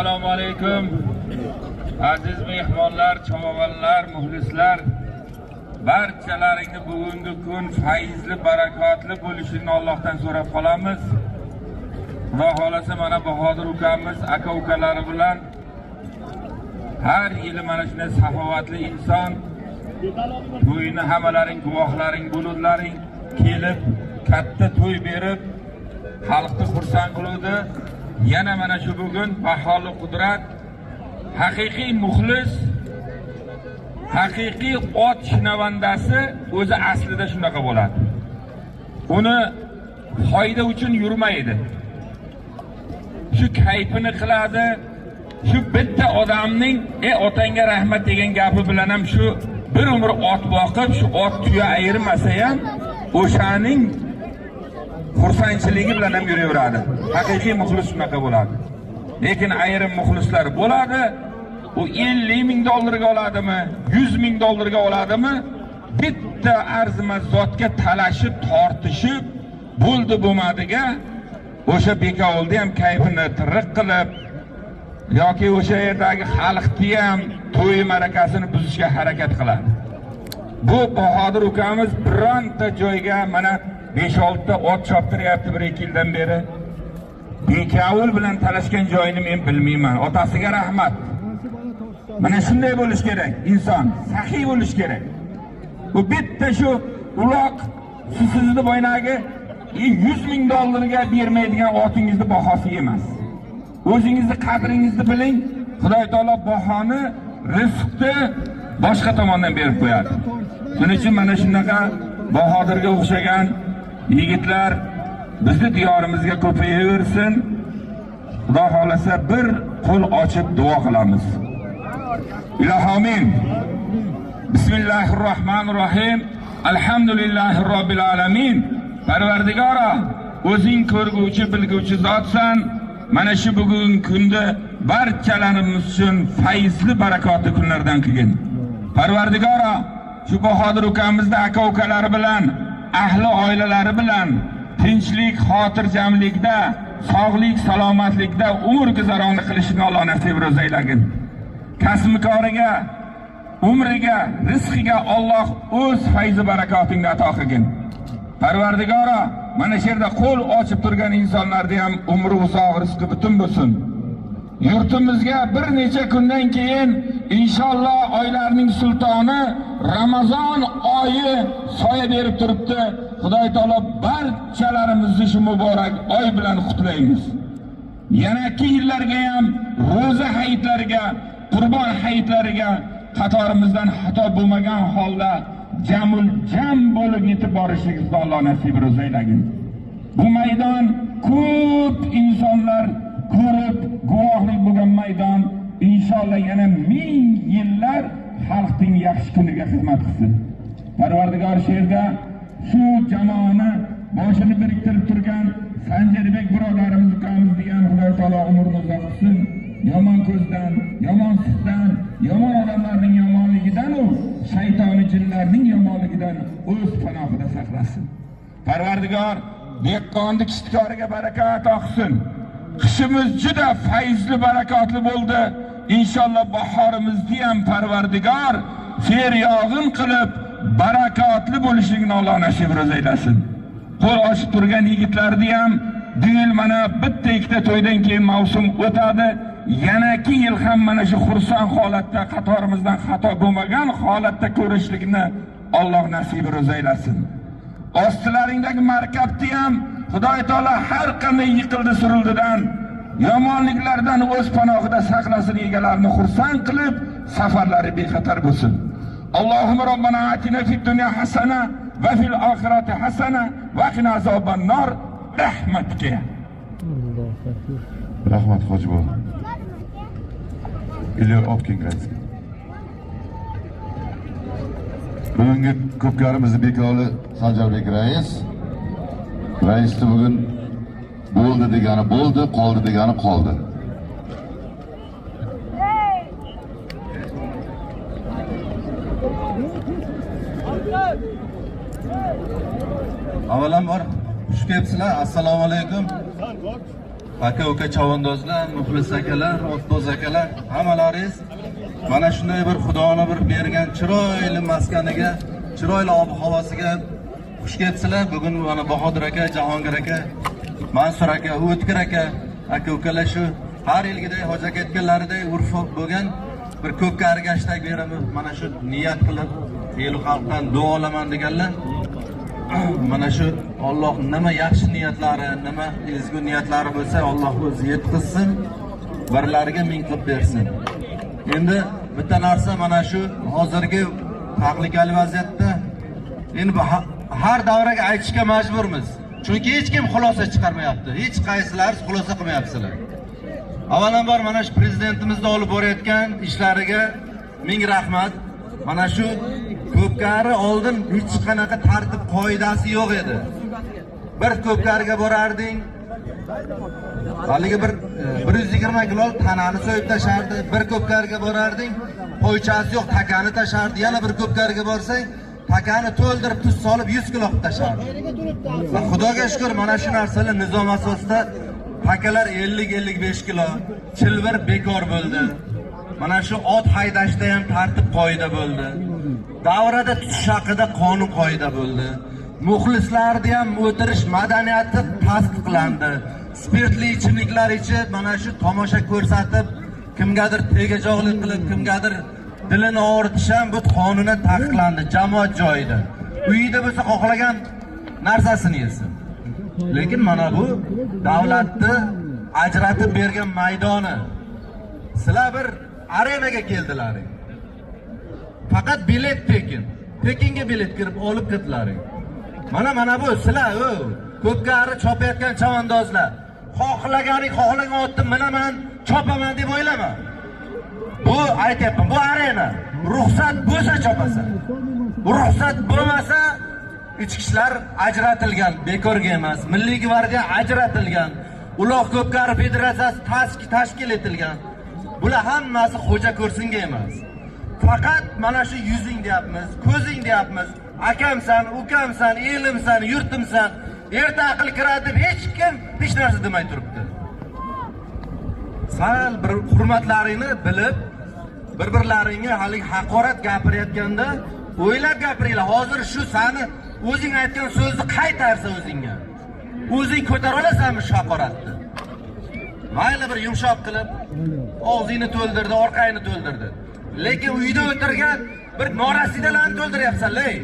Assalomu alaykum. Aziz mehmonlar, chomonlar, muxlislar, barchalaringni bugungi kun fayzli, barakotli bo'lishini Allohdan so'rab qolamiz. Xudo xolasa mana Bahodir ukamiz, aka-ukalari bilan har yili mana shunday saxovatli inson to'yini hammalaring guvohlaring bo'lurlaring, kelib katta to'y berib xalqni xursand qildi. Yana mana shu bugun Baholi Qudrat haqiqiy muxlis, haqiqiy ot shinavandasi o'zi aslida shunaqa bo'ladi. Uni foyda uchun yurmaydi. Shu kayfini qiladi. Shu bitta odamning otangga rahmat degan gapi bilan ham shu bir umr ot boqib, shu ot tuya ayirmasa ham o'shaning xursandchiligi bilan ham yuraveradi. Haqiqiy muxlis shunaqa bo'ladi. Lekin ayrim muxlislar bo'ladi, u 50 ming dollarga oladimi, 100 ming dollarga oladimi, bitta arzimas zotga talashib, tortishib, bo'ldi bo'lmadiga o'sha bekovulni ham kayfini tirriq qilib yoki o'sha yerdagi xalqni ham to'y marakasini buzishga harakat qiladi. Bu Bahodir ukamiz bironta joyga mana 5-6 ta ot choptiryapti 1-2 yildan beri. Bekovul bilan talashgan joyini men bilmayman. Otasiga rahmat. Mana shunday bo'lish kerak. Inson saxiy bo'lish kerak. Bu bitta shu uloq sizni boynagi 100 ming dollarga bermaydigan otingizni bahosi emas. O'zingizni qadringizni biling. Xudo taolo bahoni, rizqni boshqa tomondan berib qo'yadi. Shuning uchun mana shunaqa Bahodirga o'xshagan yigitlar bizni diyorimizga ko'payaversin. Xudo xolasa bir qo'l ochib duo qilamiz. Ilohomin. Bismillahirrohmanirrohim. Alhamdulillahi robbil alamin. Parvardigoro, o'zing ko'rguvchi, bilguvchi zotsan. Mana shu bugun kunda barchalarimiz uchun fayzli, barakotli kunlardan qilgin. Parvardigoro, shu Bahodir ukamizni aka-ukalari bilan, ahli oilalari bilan tinchlik, xotirjamlikda, sog'lik, salomatlikda umr guzaroni qilishini Alloh nasib ro'zaylagin. Kasb-koriga, umriga, rizqiga Alloh o'z fayzi barakotingni ato qilgin. Parvardigoro, mana shu yerda qo'l ochib turgan insonlarga ham umri uzoq, rizqi butun bo'lsin. Yurtimizga bir necha kundan keyin inshaalloh oylarning sultoni Ramazon oyi soya berib turibdi. Xudoy taolo barchalarimizni shu muborak oy bilan qutlaymiz. Yana yillarga ham ro'za hayitlariga, qurbon hayitlariga qatorimizdan xato bo'lmagan holda jam bo'lib yetib borishimizni Alloh nasib ro'zaylagin. Bu maydon ko'p insonlar ko'rib guvohlik bo'lgan maydon, inshaalloh yana 1000 yillar xalqning yaxshi kuniga xizmat qilsin. Parvardigor shu yerda shu jamoani boshini biriktirib turgan Sanjarbek birodarimiz ukamiz degan Xudo taolo umrini uzoq qilsin. Yomon ko'zdan, yomon sutdan, yomon odamlarning yomonligidan u shaytoni jinlarning yomonligidan o'z panohida saqlasin. Parvardigor dehqonning ishtikoriga barakat oqsin. Qishimiz juda fayzli, barakotli bo'ldi. Inshaalloh bahorimizni ham Parvardigor fer yog'in qilib barakotli bo'lishini Alloh nasib ro'zaylasin. Qo'l ochib turgan yigitlarni ham deyil mana bitta ikkita to'ydan keyin mavsum o'tadi. Yana 2 yil ham mana shu xursand holatda, qatorimizdan xato bo'lmagan holatda ko'rishlikni Alloh nasib ro'zaylasin. Ostilaringdagi markabni ham Xudoy taolo har qanday yiqildi surildidan, yomonliklardan o'z panohida saqlasin, egalarini xursand qilib, safarlari bexatar bo'lsin. Allohumma robbana atina fid dunya hasana va fil oxirati hasana va qina azoban nar rahmatika. Rahmat hojibo. Ili Opkingrayski. Bugungi ko'pkarimizni bekovli Sanjarbek rais. Raisni bugun bo'ldi degani bo'ldi, qoldi degani qoldi. Avvalambor xush kelibsizlar. Assalomu alaykum. aka uka chavandozlar, muxlis akalar, o'tboz akalar, hammalaringiz mana shunday bir Xudoning bir bergan chiroyli maskaniga, chiroyli ob-havosiga xush kelibsizlar. Bugun mana Bahodir aka, Jahongir aka, Mansur aka, O'tkir aka, aka-ukalar shu har yilgidek hoji aka aytganlaridek urf bo'lgan bir ko'pga argashtak beramiz. Mana shu niyat qilib, el xalqdan duo olaman deganlar. Mana shu Alloh nima yaxshi niyatlari, nima ezgu niyatlari bo'lsa, Alloh o'zi yetkazsin, birlariga ming qilib bersin. Endi bitta narsa mana shu hozirgi tahlikali vaziyatda endi har davraga aytishga majburmiz. Chunki hech kim xulosa chiqarmayapti. Hech qaysilari xulosa qilmayapsizlar. Avvalambor mana shu prezidentimizni olib borayotgan ishlariga ming rahmat. Mana shu ko'pkari oldin hech qanaqa tartib qoidasi yo'q edi. Bir ko'pkariga borarding, haligi bir 120 kilo tanani so'yib tashardi. Bir ko'pkariga borarding, qo'ychasi yo'q, takani tashardi. Yana bir ko'pkariga borsang, takani to'ldirib tuz solib 100 kilo qilib tashardi. Va Xudoga shukr, mana shu narsalar nizom asosida takalar 50-55 kilo, chilvir bekor bo'ldi. Mana shu ot haydashda ham tartib qoida bo'ldi. Davrada tutish haqida qonun qoida bo'ldi. Muxlislarni ham o'tirish madaniyati tasdiqlandi. Spirtli ichimliklar ichib, mana shu tomosha ko'rsatib, kimgadir tegajog'lik qilib, kimgadir dilini og'ritish ham bu qonundan taqiqlandi, jamoat joyida. Uyida bo'lsa xohlagan narsasini yesin. Lekin mana bu davlatni ajratib bergan maydoni. Sizlar bir arenaga keldilaring. Faqat bilet Pekin. Pekinga bilet kirib olib ketdilaring. Mana bu sizlar ko'pkari chopayotgan chavandozlar. Xohlagan otni minaman, chopaman deb o'ylama. Bu aytyapman, bu arena. Ruxsat bo'lsa chopasan. Ruxsat bo'lmasa ichki ishlar ajratilgan, bekorga emas. Milliy gvardiya ajratilgan. Uloq ko'pkari federatsiyasi tashkil etilgan. Bular hammasi xo'ja ko'rsinga emas. Faqat mana shu yuzing deyapmiz, ko'zing deyapmiz. Akamsan, ukamsan, elimsan, yurtimsan. Erta aql kiradi deb hech kim hech narsa demay turibdi. Sal bir hurmatlaringni bilib, bir-birlaringga hali haqorat gapirayotganda o'ylab gapiringlar. Hozir shu sani o'zing aytgan so'zni qaytarsa o'zingga. O'zing ko'tara olasanmi shu haqoratni? Mayli bir yumshoq qilib, og'zingni to'ldirdi, orqangni to'ldirdi. Lekin uyda o'tirgan bir norasidalarni to'ldiryapsan-ley.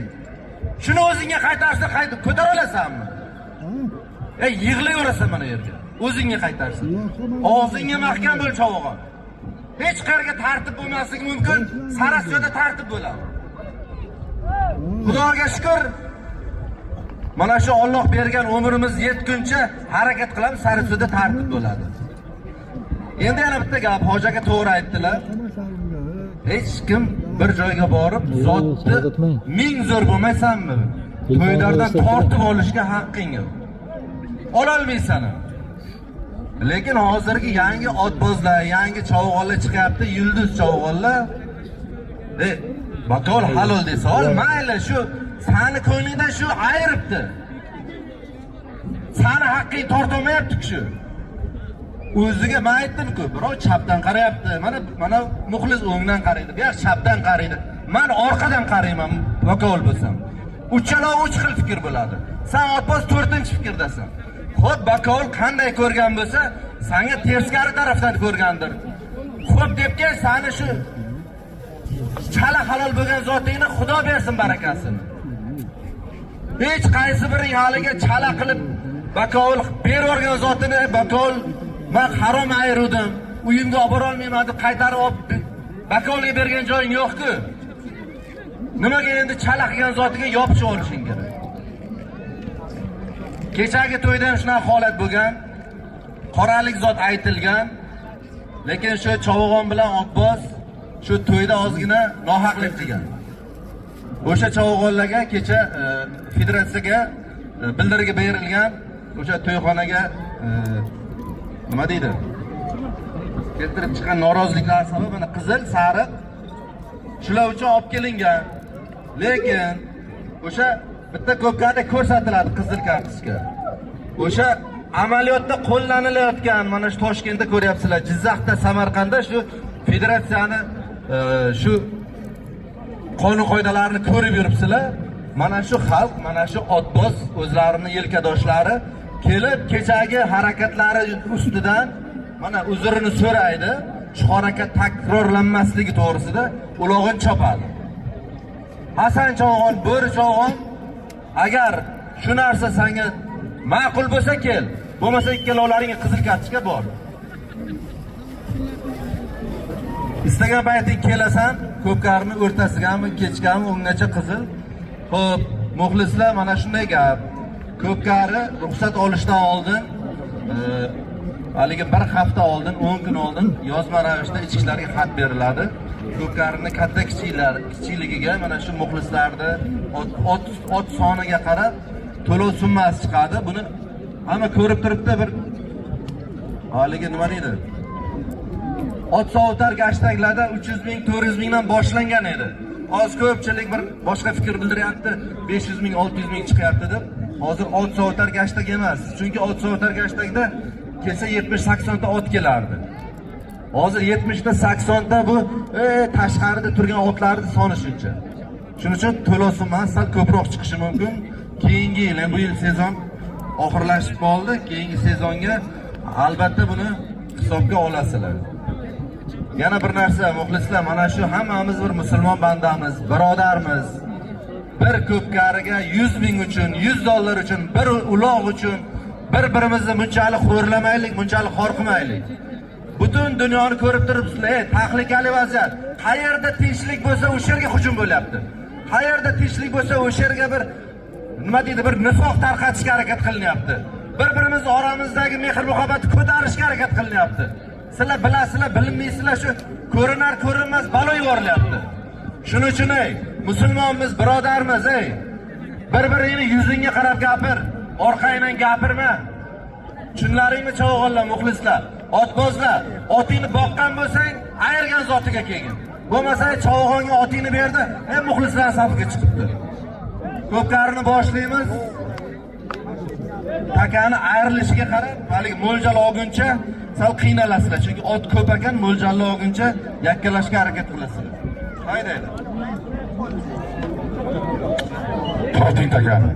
Shuni o'zingga qaytarsa ko'tara olasanmi? Yig'layverasan mana yerga. O'zingga qaytarsin. Og'zingga mahkam bo'l chavog'on. Hech qayerga tartib bo'lmasligi mumkin, Sarasyoda tartib bo'ladi. Xudoga shukr. Mana shu Alloh bergan umrimiz yetguncha harakat qilamiz, Sarasyoda tartib bo'ladi. Endi yana bitta gap, hoji aka to'g'ri aytdilar. Hech kim bir joyga borib, zotni ming zo'r bo'lmaysanmi? To'ylardan tortib olishga haqqing yo'q. Ololmaysan. Lekin hozirgi yangi otbozlar, yangi chavg'onlar chiqyapti, yulduz chavg'onlar. Batol halol desa, mayli shu sani ko'nglingdan shu ayiribdi. Sani haqqing tortolmayapti shu. O'ziga men aytdim-ku, birov chapdan qarayapti. Mana muxlis o'ngdan qaraydi, bu yoq chapdan qaraydi. Men orqadan qarayman, vakol bo'lsam. Uchala uch xil fikr bo'ladi. Sen otboz 4-fikrdasan. Xo'p, bakol qanday ko'rgan bo'lsa, senga teskari tarafdan ko'rgandir. Xo'p debki, seni shu chala halol bo'lgan zotingni Xudo bersin barakasini. Hech qaysi biring haliga chala qilib bakol berib zotini, bakol men harom ayirdim, uyimga olib bora olmayman deb qaytarib olib bakolga bergan joying yo'q-ku. Nimaga endi chala qilgan zotiga yopib olishing kerak? Kechagi to'yda ham shunaqa holat bo'lgan. Qoralik zot aytilgan. Lekin shu chavog'on bilan otboz shu to'yda ozgina nohaqlik qilgan. O'sha chavog'onlarga kecha federatsiyaga bildirgi berilgan, o'sha to'yxonaga nima deydi? Keltirib chiqqan noroziliklar sababini qizil, sariq shular uchun olib kelingan. Lekin o'sha bitta ko'pkada ko'rsatiladi qizil kartochka. O'sha amaliyotda qo'llanilayotgan mana shu Toshkentda ko'ryapsizlar, Jizzaxda, Samarqandda shu federatsiyani shu qonun qoidalarini ko'rib yuribsizlar. Mana shu xalq, mana shu otboz o'zlarini yelkadoshlari kelib kechagi harakatlari ustidan mana uzrini so'raydi. Shu harakat takrorlanmasligi to'g'risida ulog'in chopadi. Hasan Chog'on, Bo'ri Chog'on, agar shu narsa senga ma'qul bo'lsa kel, bo'lmasa ikkalovlaringga qizil kartochka bor. Istagan payting kelasan, ko'pkarni o'rtasigami, kechgami, ungacha qizil. Xo'p, muxlislar, mana shunday gap. Ko'pkari ruxsat olishdan oldin, haligi bir hafta oldin, 10 kun oldin yozma ravishda ichki ishlarga xat beriladi. Ko'pkarining katta kichikligiga mana shu muxlislarni ot soniga qarab to'lov summasi chiqadi. Buni hamma ko'rib turibdi. Bir haligi nima deydi? Ot sovutar gashtaklarda 300 ming, 400 mingdan boshlangan edi. Hozir ko'pchilik bir boshqa fikr bildiryapti. 500 ming, 600 ming chiqyapti deb. Hozir ot sovutar gashtak emas. Chunki ot sovutar gashtakda kelsa 70-80 ta ot kelardi. Hozir 70 ta 80 ta bu tashqarida turgan otlarning soni shuncha. Shuning uchun to'lov summasi sal ko'proq chiqishi mumkin. Keyingi yil, bu yil sezon oxirlashib qoldi. Keyingi sezonga albatta buni hisobga olasizlar. Yana bir narsa, muxlislar, mana shu hammamiz bir musulmon bandamiz, birodarmiz. Bir ko'pkariga 100 ming uchun, $100 uchun, bir uloq uchun bir-birimizni bunchalik xo'rlamaylik, bunchalik xor qilmaylik. Butun dunyoni ko'rib turibsizlar, tahlikali vaziyat. Qayerda tinchlik bo'lsa, o'sha yerga hujum bo'lyapti. Qayerda tinchlik bo'lsa, o'sha yerga bir nima deydi, bir nifoq tarqatishga harakat qilinyapti. Bir-birimiz oramizdagi mehr-muhabbatni ko'tarishga harakat qilinyapti. Sizlar bilasizlar, bilmaysizlar, shu ko'rinar ko'rinmas balo yuborilyapti. Shuning uchun musulmonmiz, birodarmiz, bir-biringni yuzingga qarab gapir, orqangdan gapirma. Tushunlaringmi, chavog'onlar, muxlislar, otbozlar, otingni boqqan bo'lsang, ayirgan zotiga kelgin. Bo'lmasa chavog'onga otingni berdi, muxlislar safiga chiqibdi. Ko'pkarini boshlaymiz. Takani ayrilishiga qarab, haligi mo'ljal olguncha sal qiynalasizlar. Chunki ot ko'p ekan, mo'ljalni olguncha yakkalashga harakat qilasizlar. Haydaydi. Torting takani.